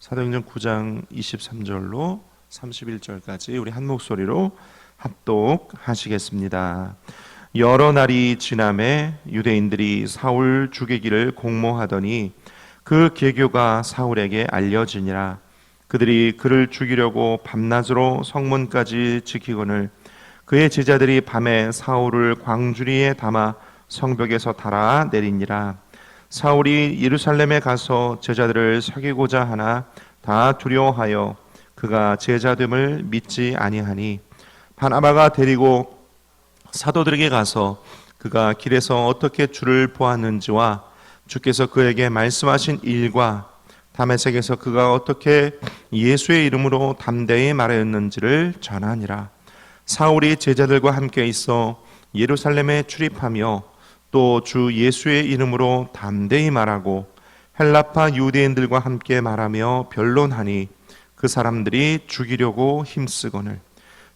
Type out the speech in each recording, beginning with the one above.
사도행전 9장 23절로 31절까지 우리 한 목소리로 합독하시겠습니다. 여러 날이 지남에 유대인들이 사울 죽이기를 공모하더니 그 계교가 사울에게 알려지니라. 그들이 그를 죽이려고 밤낮으로 성문까지 지키거늘 그의 제자들이 밤에 사울을 광주리에 담아 성벽에서 달아 내리니라. 사울이 예루살렘에 가서 제자들을 사귀고자 하나 다 두려워하여 그가 제자됨을 믿지 아니하니 바나바가 데리고 사도들에게 가서 그가 길에서 어떻게 주를 보았는지와 주께서 그에게 말씀하신 일과 다메섹에서 그가 어떻게 예수의 이름으로 담대히 말하였는지를 전하니라. 사울이 제자들과 함께 있어 예루살렘에 출입하며 또 주 예수의 이름으로 담대히 말하고 헬라파 유대인들과 함께 말하며 변론하니 그 사람들이 죽이려고 힘쓰거늘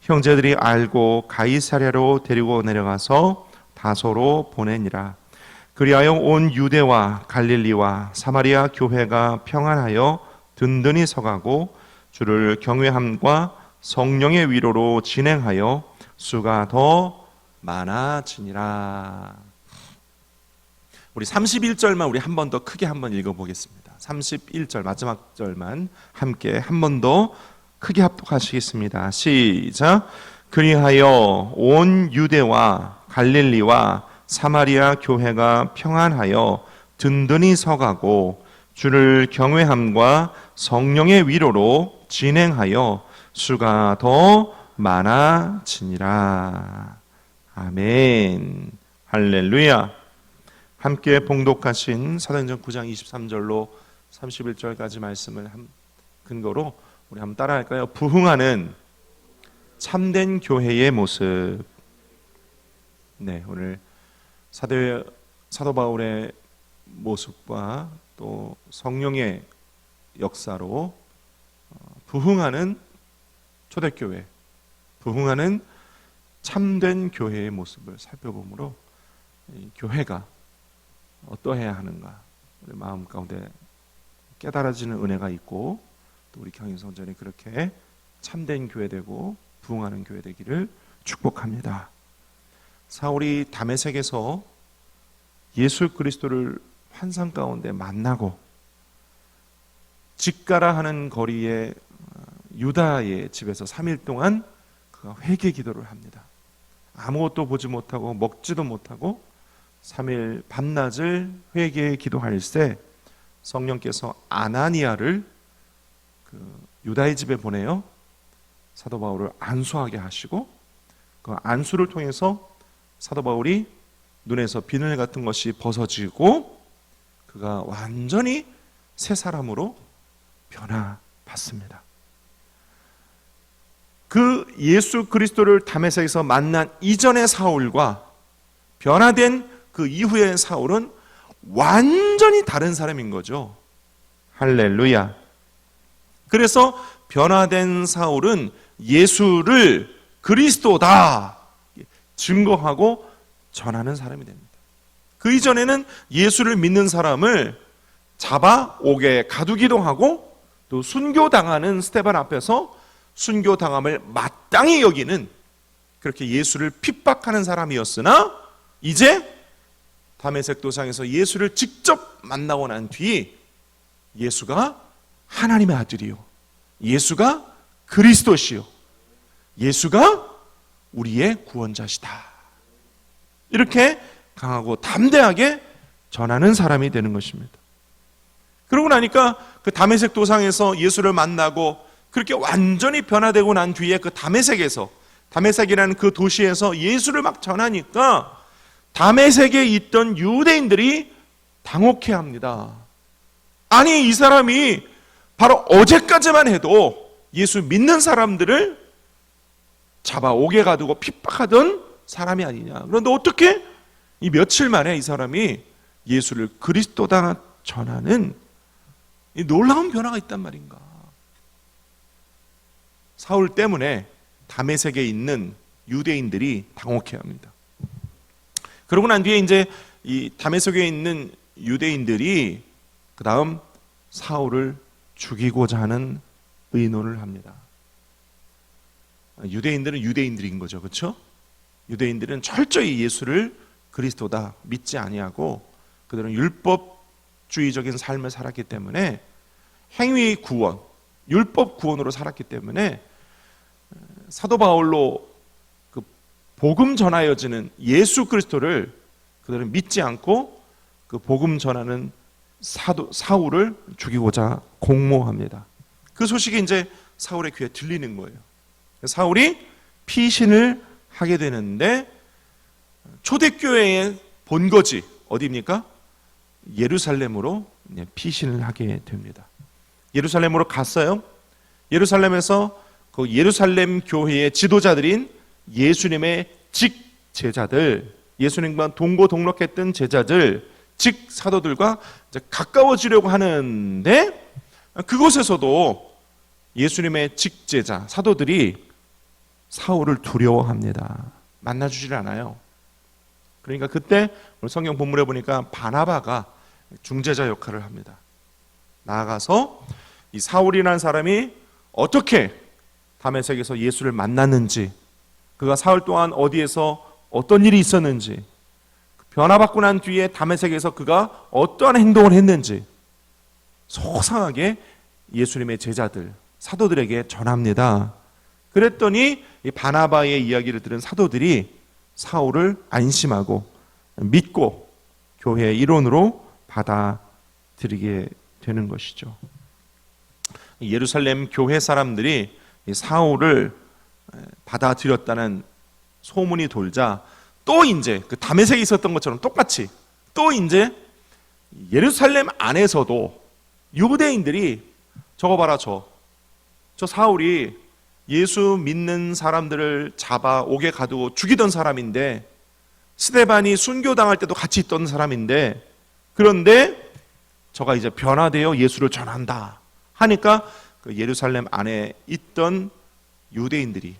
형제들이 알고 가이사랴로 데리고 내려가서 다소로 보내니라. 그리하여 온 유대와 갈릴리와 사마리아 교회가 평안하여 든든히 서가고 주를 경외함과 성령의 위로로 진행하여 수가 더 많아지니라. 우리 31절만 우리 한 번 더 크게 한번 읽어보겠습니다. 31절 마지막 절만 함께 한 번 더 크게 합독하시겠습니다. 시작. 그리하여 온 유대와 갈릴리와 사마리아 교회가 평안하여 든든히 서가고 주를 경외함과 성령의 위로로 진행하여 수가 더 많아지니라. 아멘. 할렐루야. 함께 봉독하신 사도행전 9장 23절로 31절까지 말씀을 근거로 우리 한번 따라할까요? 부흥하는 참된 교회의 모습. 네, 오늘 사도 바울의 모습과 또 성령의 역사로 부흥하는 초대교회, 부흥하는 참된 교회의 모습을 살펴보므로 이 교회가 어떠해야 하는가 우리 마음 가운데 깨달아지는 은혜가 있고 또 우리 경인성전이 그렇게 참된 교회 되고 부흥하는 교회 되기를 축복합니다. 사울이 다메섹에서 예수 그리스도를 환상 가운데 만나고 직가라 하는 거리에 유다의 집에서 3일 동안 그가 회개 기도를 합니다. 아무것도 보지 못하고 먹지도 못하고 3일 밤낮을 회개의 기도할새 성령께서 아나니아를 그 유다의 집에 보내요. 사도 바울을 안수하게 하시고 그 안수를 통해서 사도 바울이 눈에서 비늘 같은 것이 벗어지고 그가 완전히 새 사람으로 변화받습니다. 그 예수 그리스도를 다메섹에서 만난 이전의 사울과 변화된 그 이후의 사울은 완전히 다른 사람인 거죠. 할렐루야. 그래서 변화된 사울은 예수를 그리스도다 증거하고 전하는 사람이 됩니다. 그 이전에는 예수를 믿는 사람을 잡아 옥에 가두기도 하고 또 순교당하는 스데반 앞에서 순교당함을 마땅히 여기는 그렇게 예수를 핍박하는 사람이었으나 이제 다메섹 도상에서 예수를 직접 만나고 난 뒤 예수가 하나님의 아들이요, 예수가 그리스도시요, 예수가 우리의 구원자시다 이렇게 강하고 담대하게 전하는 사람이 되는 것입니다. 그러고 나니까 그 다메섹 도상에서 예수를 만나고 그렇게 완전히 변화되고 난 뒤에 그 다메섹이라는 그 도시에서 예수를 막 전하니까 다메섹에 있던 유대인들이 당혹해합니다. 아니 이 사람이 바로 어제까지만 해도 예수 믿는 사람들을 잡아 옥에 가두고 핍박하던 사람이 아니냐. 그런데 어떻게 이 며칠 만에 이 사람이 예수를 그리스도다 전하는 이 놀라운 변화가 있단 말인가. 사울 때문에 다메섹에 있는 유대인들이 당혹해합니다. 그러고 난 뒤에 이제 이 다메섹에 있는 유대인들이 그 다음 사울을 죽이고자 하는 의논을 합니다. 유대인들은 유대인들인 거죠. 그렇죠? 유대인들은 철저히 예수를 그리스도다 믿지 아니하고 그들은 율법주의적인 삶을 살았기 때문에 행위 구원, 율법 구원으로 살았기 때문에 사도 바울로 그 복음 전하여지는 예수 그리스도를 그들은 믿지 않고 그 복음 전하는 사울을 죽이고자 공모합니다. 그 소식이 이제 사울의 귀에 들리는 거예요. 사울이 피신을 하게 되는데 초대교회의 본거지 어디입니까? 예루살렘으로 피신을 하게 됩니다. 예루살렘으로 갔어요. 예루살렘에서 그 예루살렘 교회의 지도자들인 예수님의 직제자들, 예수님과 동고동락했던 제자들, 즉 사도들과 이제 가까워지려고 하는데 그곳에서도 예수님의 직제자 사도들이 사울을 두려워합니다. 만나주질 않아요. 그러니까 그때 오늘 성경 본문에 보니까 바나바가 중재자 역할을 합니다. 나아가서 이 사울이라는 사람이 어떻게 다메섹에서 예수를 만났는지, 그가 사흘 동안 어디에서 어떤 일이 있었는지, 변화받고 난 뒤에 다메섹에서 그가 어떠한 행동을 했는지 소상하게 예수님의 제자들, 사도들에게 전합니다. 그랬더니 이 바나바의 이야기를 들은 사도들이 사울을 안심하고 믿고 교회의 일원으로 받아들이게 되는 것이죠. 예루살렘 교회 사람들이 사울을 받아들였다는 소문이 돌자 또 이제 그 다메섹에 있었던 것처럼 똑같이 또 이제 예루살렘 안에서도 유대인들이 저거 봐라 저 사울이 예수 믿는 사람들을 잡아 옥에 가두고 죽이던 사람인데 스데반이 순교당할 때도 같이 있던 사람인데 그런데 저가 이제 변화되어 예수를 전한다 하니까 그 예루살렘 안에 있던 유대인들이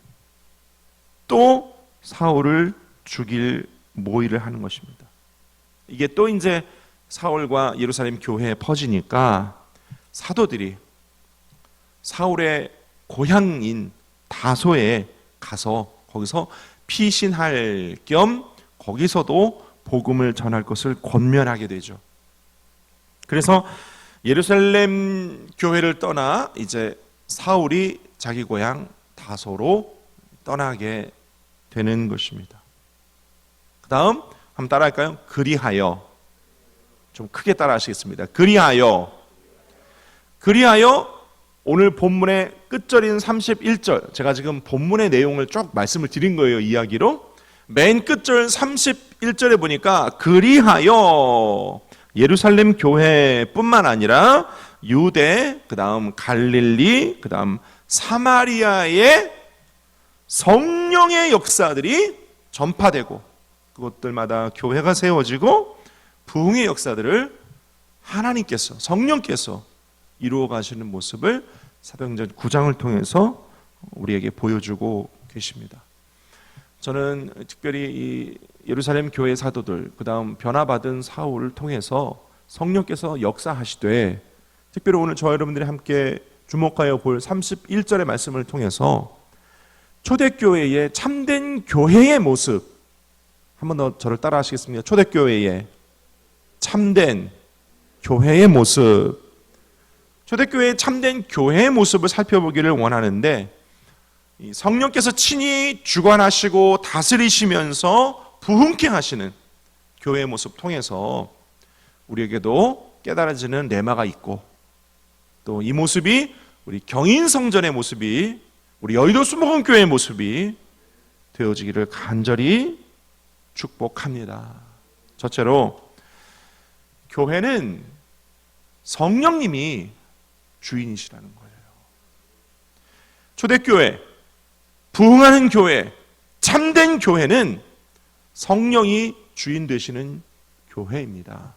또 사울을 죽일 모의를 하는 것입니다. 이게 또 이제 사울과 예루살렘 교회에 퍼지니까 사도들이 사울의 고향인 다소에 가서 거기서 피신할 겸 거기서도 복음을 전할 것을 권면하게 되죠. 그래서 예루살렘 교회를 떠나 이제 사울이 자기 고향 다소로 떠나게 되는 것입니다. 그 다음 한번 따라할까요? 그리하여, 좀 크게 따라 하시겠습니다. 그리하여 오늘 본문의 끝절인 31절, 제가 지금 본문의 내용을 쭉 말씀을 드린 거예요. 이야기로 맨 끝절 31절에 보니까 그리하여 예루살렘 교회뿐만 아니라 유대, 그 다음 갈릴리, 그 다음 사마리아의 성령의 역사들이 전파되고 그것들마다 교회가 세워지고 부흥의 역사들을 하나님께서, 성령께서 이루어 가시는 모습을 사도행전 9장을 통해서 우리에게 보여주고 계십니다. 저는 특별히 이 예루살렘 교회 사도들, 그 다음 변화받은 사울을 통해서 성령께서 역사하시되 특별히 오늘 저와 여러분들이 함께 주목하여 볼 31절의 말씀을 통해서 초대교회의 참된 교회의 모습, 한번 더 저를 따라 하시겠습니다. 초대교회의 참된 교회의 모습, 초대교회의 참된 교회의 모습을 살펴보기를 원하는데 성령께서 친히 주관하시고 다스리시면서 부흥케 하시는 교회의 모습 통해서 우리에게도 깨달아지는 레마가 있고 또 이 모습이 우리 경인성전의 모습이 우리 여의도 수목원교회의 모습이 되어지기를 간절히 축복합니다. 첫째로 교회는 성령님이 주인이시라는 거예요. 초대교회, 부흥하는 교회, 참된 교회는 성령이 주인 되시는 교회입니다.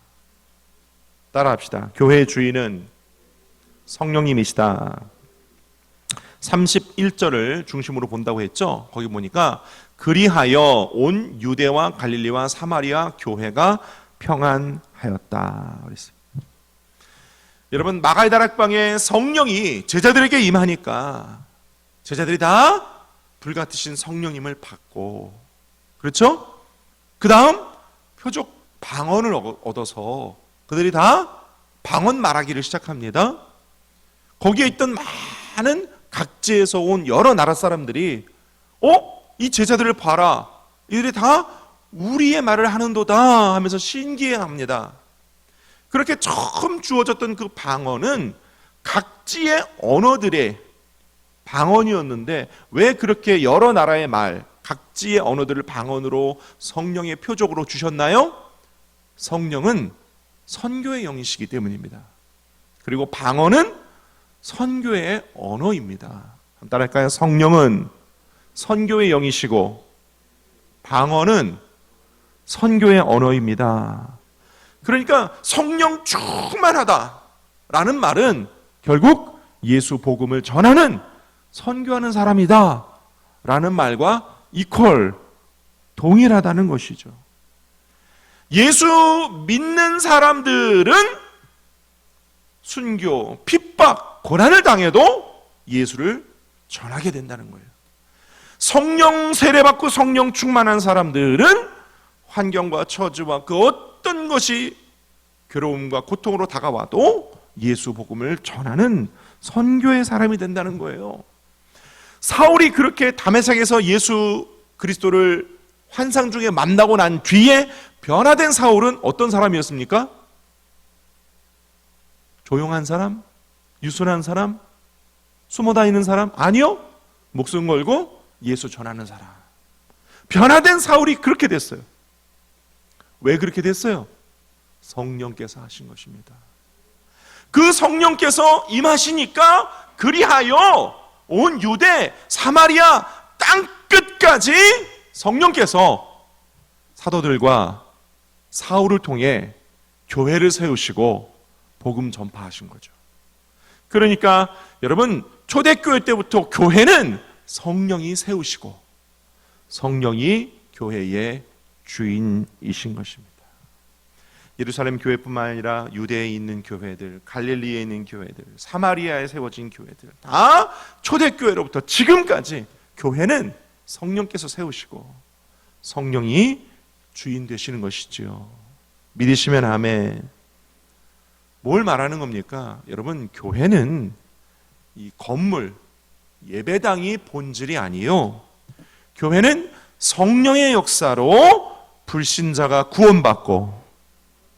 따라합시다. 교회의 주인은 성령님이시다. 31절을 중심으로 본다고 했죠. 거기 보니까 그리하여 온 유대와 갈릴리와 사마리아 교회가 평안하였다 그랬어요. 여러분, 마가의 다락방에 성령이 제자들에게 임하니까 제자들이 다 불같으신 성령님을 받고, 그렇죠? 그 다음 표적 방언을 얻어서 그들이 다 방언 말하기를 시작합니다. 거기에 있던 많은 각지에서 온 여러 나라 사람들이 이 제자들을 봐라, 이들이 다 우리의 말을 하는도다 하면서 신기해합니다. 그렇게 처음 주어졌던 그 방언은 각지의 언어들의 방언이었는데, 왜 그렇게 여러 나라의 말, 각지의 언어들을 방언으로 성령의 표적으로 주셨나요? 성령은 선교의 영이시기 때문입니다. 그리고 방언은 선교의 언어입니다. 한번 따라할까요? 성령은 선교의 영이시고 방언은 선교의 언어입니다. 그러니까 성령 충만하다라는 말은 결국 예수 복음을 전하는, 선교하는 사람이다 라는 말과 이퀄, 동일하다는 것이죠. 예수 믿는 사람들은 순교, 핍박, 고난을 당해도 예수를 전하게 된다는 거예요. 성령 세례받고 성령 충만한 사람들은 환경과 처지와 그 어떤 것이 괴로움과 고통으로 다가와도 예수 복음을 전하는 선교의 사람이 된다는 거예요. 사울이 그렇게 다메섹에서 예수 그리스도를 환상 중에 만나고 난 뒤에 변화된 사울은 어떤 사람이었습니까? 조용한 사람? 유순한 사람? 숨어 다니는 사람? 아니요. 목숨 걸고 예수 전하는 사람. 변화된 사울이 그렇게 됐어요. 왜 그렇게 됐어요? 성령께서 하신 것입니다. 그 성령께서 임하시니까 그리하여 온 유대, 사마리아 땅 끝까지 성령께서 사도들과 사울을 통해 교회를 세우시고 복음 전파하신 거죠. 그러니까 여러분, 초대교회 때부터 교회는 성령이 세우시고 성령이 교회의 주인이신 것입니다. 예루살렘 교회뿐만 아니라 유대에 있는 교회들, 갈릴리에 있는 교회들, 사마리아에 세워진 교회들, 다 초대교회로부터 지금까지 교회는 성령께서 세우시고 성령이 주인 되시는 것이지요. 믿으시면 아멘. 뭘 말하는 겁니까? 여러분, 교회는 이 건물, 예배당이 본질이 아니요, 교회는 성령의 역사로 불신자가 구원받고,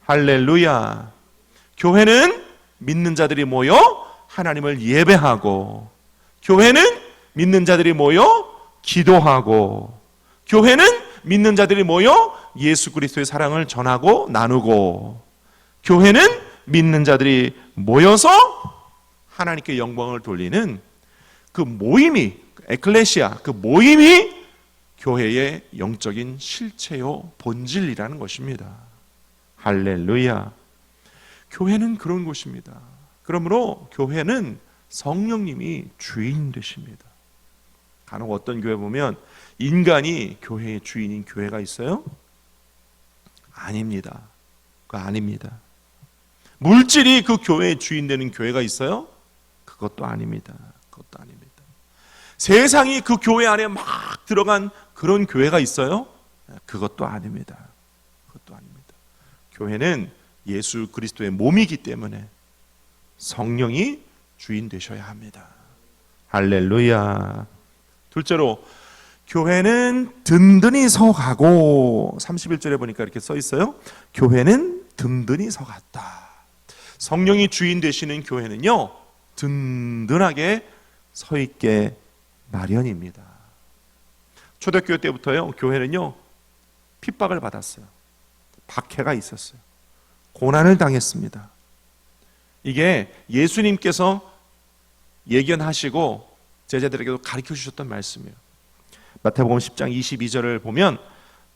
할렐루야, 교회는 믿는 자들이 모여 하나님을 예배하고, 교회는 믿는 자들이 모여 기도하고, 교회는 믿는 자들이 모여 예수 그리스도의 사랑을 전하고 나누고, 교회는 믿는 자들이 모여서 하나님께 영광을 돌리는 그 모임이, 에클레시아, 그 모임이 교회의 영적인 실체요 본질이라는 것입니다. 할렐루야. 교회는 그런 곳입니다. 그러므로 교회는 성령님이 주인 되십니다. 간혹 어떤 교회 보면 인간이 교회의 주인인 교회가 있어요? 아닙니다. 그거 아닙니다. 물질이 그 교회의 주인 되는 교회가 있어요? 그것도 아닙니다. 그것도 아닙니다. 세상이 그 교회 안에 막 들어간 그런 교회가 있어요? 그것도 아닙니다. 그것도 아닙니다. 교회는 예수 그리스도의 몸이기 때문에 성령이 주인 되셔야 합니다. 할렐루야. 둘째로, 교회는 든든히 서가고, 31절에 보니까 이렇게 써 있어요. 교회는 든든히 서갔다. 성령이 주인 되시는 교회는요, 든든하게 서 있게 마련입니다. 초대교회 때부터요, 교회는요, 핍박을 받았어요. 박해가 있었어요. 고난을 당했습니다. 이게 예수님께서 예견하시고 제자들에게도 가르쳐 주셨던 말씀이에요. 마태복음 10장 22절을 보면,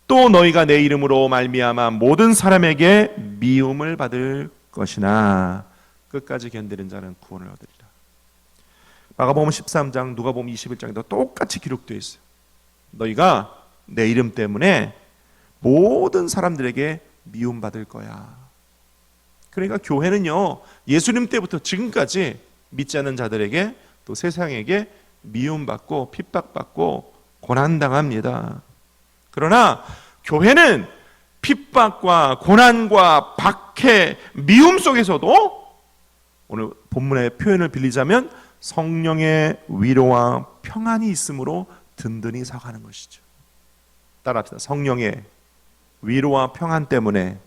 또 너희가 내 이름으로 말미암아 모든 사람에게 미움을 받을 것이나 끝까지 견디는 자는 구원을 얻으리라. 마가복음 13장, 누가복음 21장에도 똑같이 기록되어 있어요. 너희가 내 이름 때문에 모든 사람들에게 미움받을 거야. 그러니까 교회는요, 예수님 때부터 지금까지 믿지 않는 자들에게 또 세상에게 미움받고 핍박받고 고난당합니다. 그러나 교회는 핍박과 고난과 박해, 미움 속에서도 오늘 본문의 표현을 빌리자면 성령의 위로와 평안이 있으므로 든든히 서가는 것이죠. 따라합시다. 성령의 위로와 평안 때문에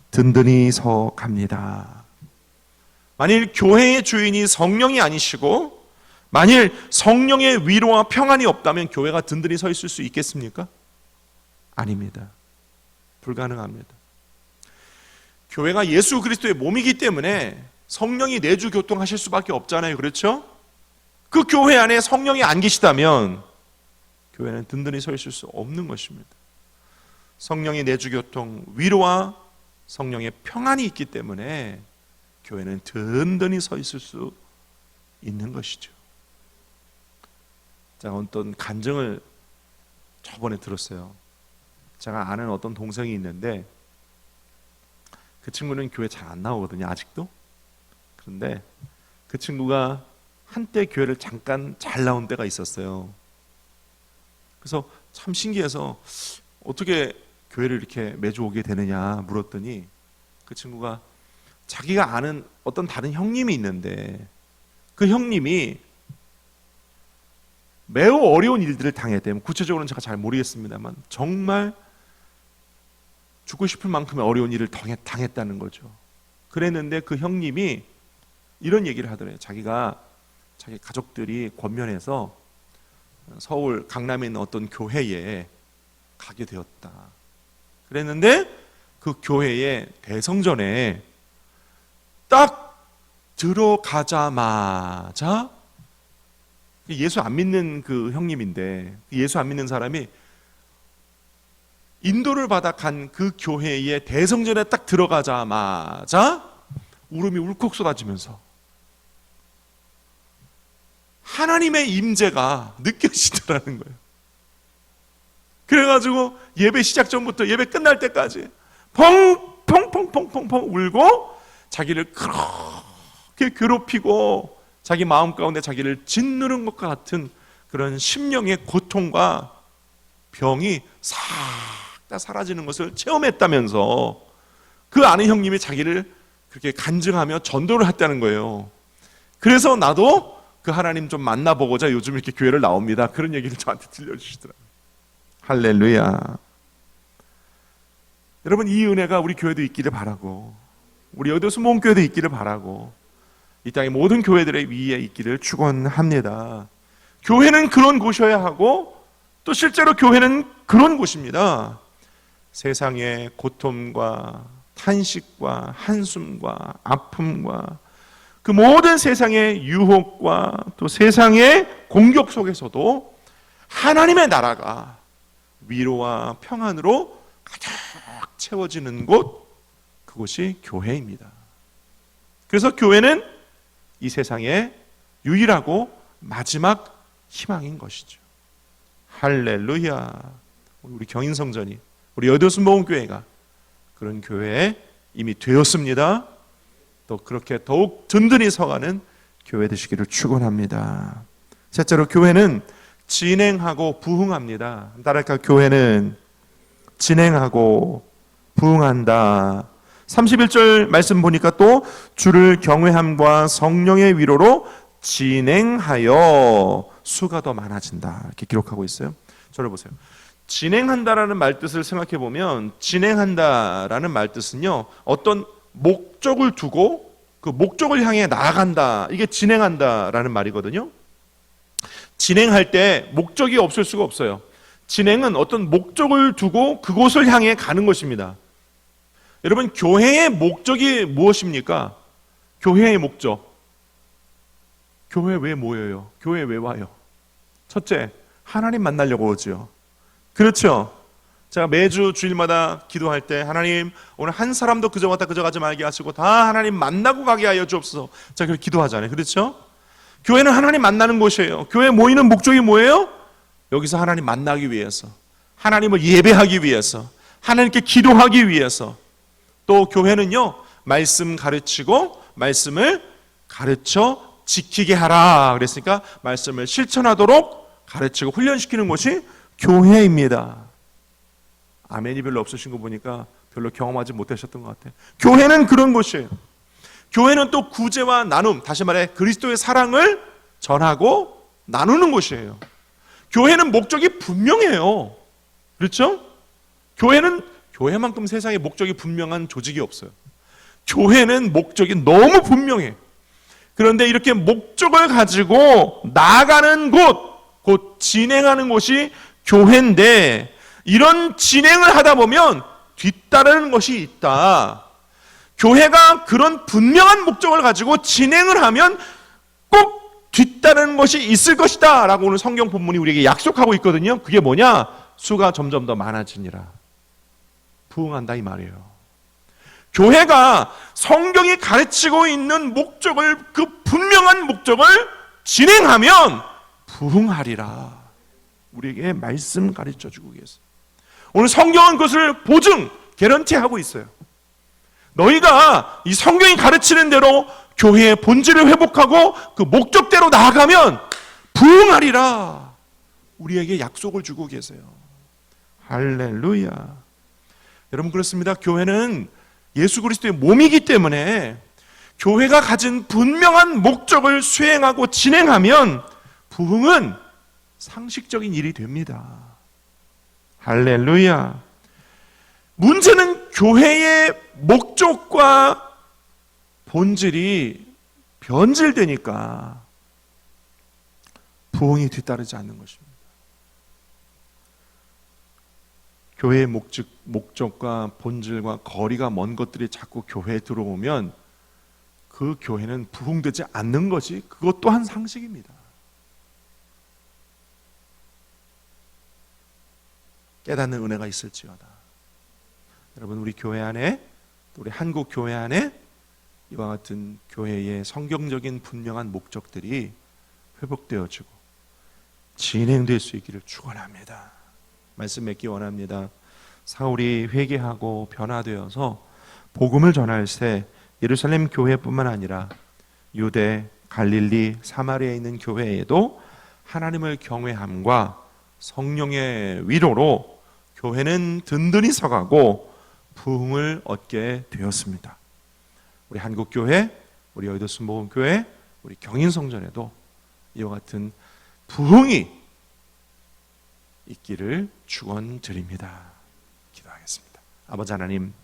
든든히 서갑니다. 만일 교회의 주인이 성령이 아니시고 만일 성령의 위로와 평안이 없다면 교회가 든든히 서 있을 수 있겠습니까? 아닙니다. 불가능합니다. 교회가 예수 그리스도의 몸이기 때문에 성령이 내주 교통하실 수밖에 없잖아요. 그렇죠? 그 교회 안에 성령이 안 계시다면 교회는 든든히 서 있을 수 없는 것입니다. 성령의 내주 교통, 위로와 성령의 평안이 있기 때문에 교회는 든든히 서 있을 수 있는 것이죠. 제가 어떤 간증을 저번에 들었어요. 제가 아는 어떤 동생이 있는데 그 친구는 교회 잘 안 나오거든요. 아직도. 그런데 그 친구가 한때 교회를 잠깐 잘 나온 때가 있었어요. 그래서 참 신기해서 어떻게 교회를 이렇게 매주 오게 되느냐 물었더니 그 친구가 자기가 아는 어떤 다른 형님이 있는데 그 형님이 매우 어려운 일들을 당했대요. 구체적으로는 제가 잘 모르겠습니다만 정말 죽고 싶을 만큼의 어려운 일을 당했다는 거죠. 그랬는데 그 형님이 이런 얘기를 하더래요. 자기가 자기 가족들이 권면해서 서울 강남에 있는 어떤 교회에 가게 되었다. 그랬는데 그 교회의 대성전에 딱 들어가자마자 예수 안 믿는 그 형님인데 예수 안 믿는 사람이 인도를 받아 간 그 교회의 대성전에 딱 들어가자마자 울음이 울컥 쏟아지면서 하나님의 임재가 느껴지더라는 거예요. 그래가지고 예배 시작 전부터 예배 끝날 때까지 펑펑펑펑펑펑 울고 자기를 그렇게 괴롭히고 자기 마음 가운데 자기를 짓누른 것과 같은 그런 심령의 고통과 병이 싹 다 사라지는 것을 체험했다면서 그 아는 형님이 자기를 그렇게 간증하며 전도를 했다는 거예요. 그래서 나도 그 하나님 좀 만나보고자 요즘 이렇게 교회를 나옵니다. 그런 얘기를 저한테 들려주시더라고요. 할렐루야. 여러분, 이 은혜가 우리 교회도 있기를 바라고 우리 여도수 모험교회도 있기를 바라고 이 땅의 모든 교회들의 위에 있기를 축원합니다. 교회는 그런 곳이어야 하고 또 실제로 교회는 그런 곳입니다. 세상의 고통과 탄식과 한숨과 아픔과 그 모든 세상의 유혹과 또 세상의 공격 속에서도 하나님의 나라가 위로와 평안으로 가득 채워지는 곳, 그곳이 교회입니다. 그래서 교회는 이 세상의 유일하고 마지막 희망인 것이죠. 할렐루야. 우리 경인성전이 우리 여도수 모험교회가 그런 교회에 이미 되었습니다. 또 그렇게 더욱 든든히 서가는 교회 되시기를 축원합니다. 셋째로 교회는 진행하고 부흥합니다. 따라할까? 교회는 진행하고 부흥한다. 31절 말씀 보니까 또 주를 경외함과 성령의 위로로 진행하여 수가 더 많아진다. 이렇게 기록하고 있어요. 저를 보세요. 진행한다라는 말뜻을 생각해 보면 진행한다라는 말뜻은요, 어떤 목적을 두고 그 목적을 향해 나아간다. 이게 진행한다라는 말이거든요. 진행할 때 목적이 없을 수가 없어요. 진행은 어떤 목적을 두고 그곳을 향해 가는 것입니다. 여러분, 교회의 목적이 무엇입니까? 교회의 목적. 교회 왜 모여요? 교회 왜 와요? 첫째, 하나님 만나려고 오죠. 그렇죠? 제가 매주 주일마다 기도할 때 하나님 오늘 한 사람도 그저 왔다 그저 가지 말게 하시고 다 하나님 만나고 가게 하여 주옵소서. 제가 그렇게 기도하잖아요. 그렇죠? 교회는 하나님 만나는 곳이에요. 교회 모이는 목적이 뭐예요? 여기서 하나님 만나기 위해서, 하나님을 예배하기 위해서, 하나님께 기도하기 위해서. 또 교회는요, 말씀 가르치고 말씀을 가르쳐 지키게 하라 그랬으니까 말씀을 실천하도록 가르치고 훈련시키는 곳이 교회입니다. 아멘이 별로 없으신 거 보니까 별로 경험하지 못하셨던 것 같아요. 교회는 그런 곳이에요. 교회는 또 구제와 나눔, 다시 말해 그리스도의 사랑을 전하고 나누는 곳이에요. 교회는 목적이 분명해요. 그렇죠? 교회만큼 세상에 목적이 분명한 조직이 없어요. 교회는 목적이 너무 분명해. 그런데 이렇게 목적을 가지고 나아가는 곧 진행하는 곳이 교회인데, 이런 진행을 하다 보면 뒤따르는 것이 있다. 교회가 그런 분명한 목적을 가지고 진행을 하면 꼭 뒤따르는 것이 있을 것이다 라고 오늘 성경 본문이 우리에게 약속하고 있거든요. 그게 뭐냐? 수가 점점 더 많아지니라. 부흥한다 이 말이에요. 교회가 성경이 가르치고 있는 목적을, 그 분명한 목적을 진행하면 부흥하리라. 우리에게 말씀 가르쳐주고 계세요. 오늘 성경은 그것을 보증, 개런티하고 있어요. 너희가 이 성경이 가르치는 대로 교회의 본질을 회복하고 그 목적대로 나아가면 부흥하리라. 우리에게 약속을 주고 계세요. 할렐루야. 여러분 그렇습니다. 교회는 예수 그리스도의 몸이기 때문에 교회가 가진 분명한 목적을 수행하고 진행하면 부흥은 상식적인 일이 됩니다. 할렐루야. 문제는 교회의 목적과 본질이 변질되니까 부흥이 뒤따르지 않는 것입니다. 교회의 목적과 본질과 거리가 먼 것들이 자꾸 교회에 들어오면 그 교회는 부흥되지 않는 것이 그것 또한 상식입니다. 깨닫는 은혜가 있을지어다. 여러분 우리 교회 안에, 우리 한국 교회 안에 이와 같은 교회의 성경적인 분명한 목적들이 회복되어지고 진행될 수 있기를 축원합니다. 말씀 맺기 원합니다. 사울이 회개하고 변화되어서 복음을 전할 새 예루살렘 교회뿐만 아니라 유대, 갈릴리, 사마리아에 있는 교회에도 하나님을 경외함과 성령의 위로로 교회는 든든히 서가고 부흥을 얻게 되었습니다. 우리 한국교회, 우리 여의도 순복음교회, 우리 경인성전에도 이와 같은 부흥이 있기를 축원드립니다. 기도하겠습니다. 아버지 하나님,